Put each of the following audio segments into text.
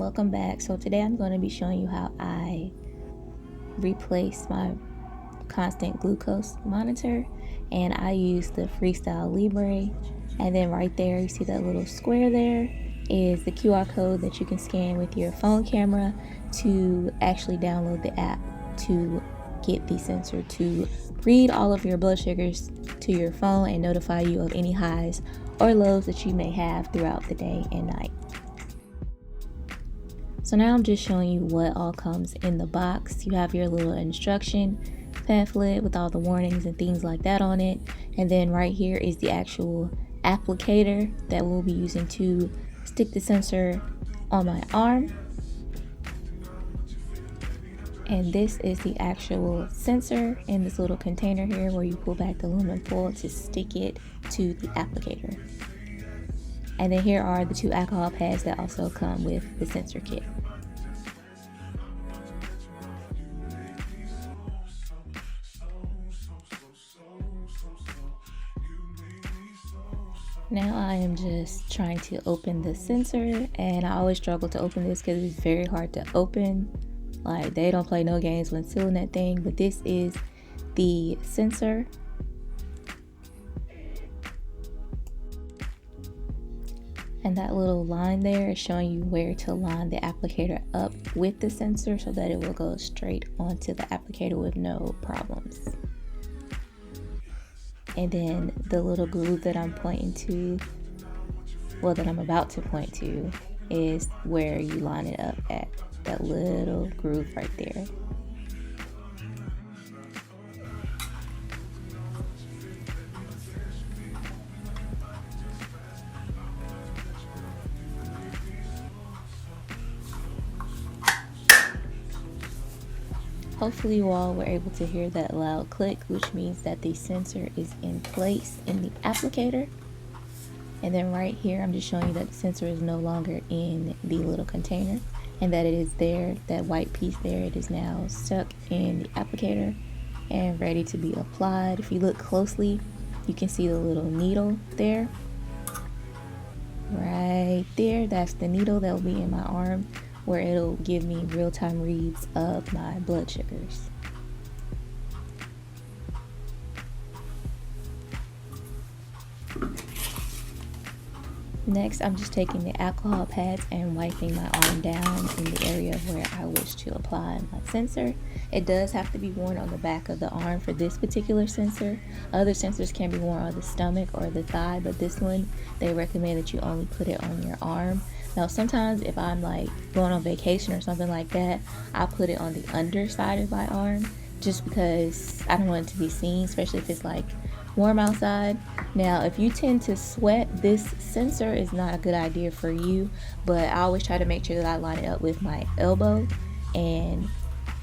welcome back. So today I'm going to be showing you how I replace my constant glucose monitor, and I use the Freestyle Libre. And then right there, you see that little square there is the QR code that you can scan with your phone camera to actually download the app to get the sensor to read all of your blood sugars to your phone and notify you of any highs or lows that you may have throughout the day and night. So now I'm just showing you what all comes in the box. You have your little instruction pamphlet with all the warnings and things like that on it. And then right here is the actual applicator that we'll be using to stick the sensor on my arm. And this is the actual sensor in this little container here where you pull back the aluminum foil to stick it to the applicator. And then here are the 2 alcohol pads that also come with the sensor kit. Now I am just trying to open the sensor, and I always struggle to open this because it's very hard to open. Like, they don't play no games when sealing that thing, but this is the sensor. And that little line there is showing you where to line the applicator up with the sensor so that it will go straight onto the applicator with no problems. And then the little groove that I'm pointing to, well, that I'm about to point to, is where you line it up at. That little groove right there. Hopefully you all were able to hear that loud click, which means that the sensor is in place in the applicator. And then right here, I'm just showing you that the sensor is no longer in the little container and that it is there, that white piece there, it is now stuck in the applicator and ready to be applied. If you look closely, you can see the little needle there. Right there, that's the needle that will be in my arm, where it'll give me real-time reads of my blood sugars. Next, I'm just taking the alcohol pads and wiping my arm down in the area where I wish to apply my sensor. It does have to be worn on the back of the arm for this particular sensor. Other sensors can be worn on the stomach or the thigh, but this one, they recommend that you only put it on your arm. Now, sometimes if I'm like going on vacation or something like that, I put it on the underside of my arm just because I don't want it to be seen, especially if it's like warm outside. Now, if you tend to sweat, this sensor is not a good idea for you, but I always try to make sure that I line it up with my elbow and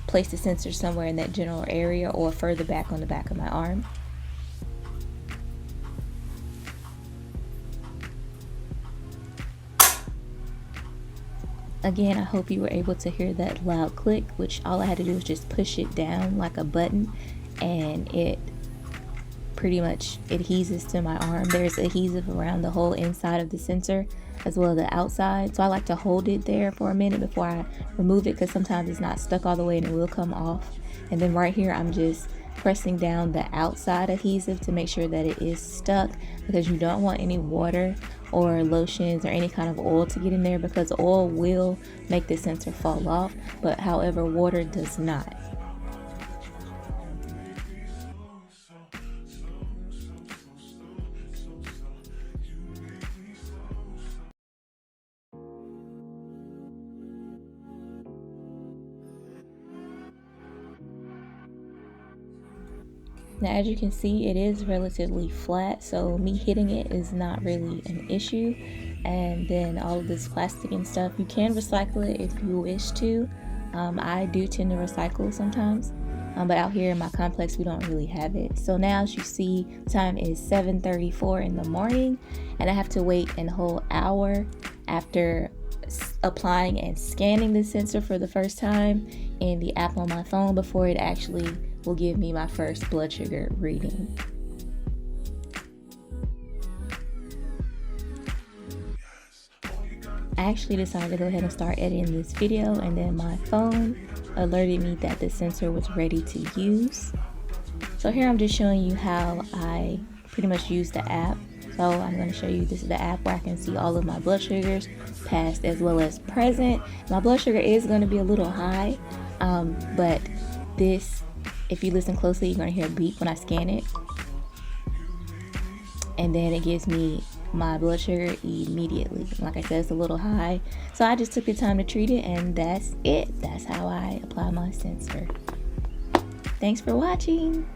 place the sensor somewhere in that general area or further back on the back of my arm. Again, I hope you were able to hear that loud click, which all I had to do was just push it down like a button and it pretty much adheses to my arm. There's adhesive around the whole inside of the sensor as well as the outside, so I like to hold it there for a minute before I remove it because sometimes it's not stuck all the way and it will come off. And then right here I'm just pressing down the outside adhesive to make sure that it is stuck, because you don't want any water or lotions or any kind of oil to get in there, because oil will make the sensor fall off, but however water does not. Now, as you can see, it is relatively flat, so me hitting it is not really an issue. And then all of this plastic and stuff, you can recycle it if you wish to. I do tend to recycle sometimes, but out here in my complex, we don't really have it. So now, as you see, time is 7:34 in the morning, and I have to wait a whole hour after applying and scanning the sensor for the first time in the app on my phone before it actually will give me my first blood sugar reading. I actually decided to go ahead and start editing this video, and then my phone alerted me that the sensor was ready to use. So here I'm just showing you how I pretty much use the app. So I'm going to show you, this is the app where I can see all of my blood sugars, past as well as present. My blood sugar is going to be a little high, but this, if you listen closely, you're going to hear a beep when I scan it. And then it gives me my blood sugar immediately. Like I said, it's a little high. So I just took the time to treat it, and that's it. That's how I apply my sensor. Thanks for watching.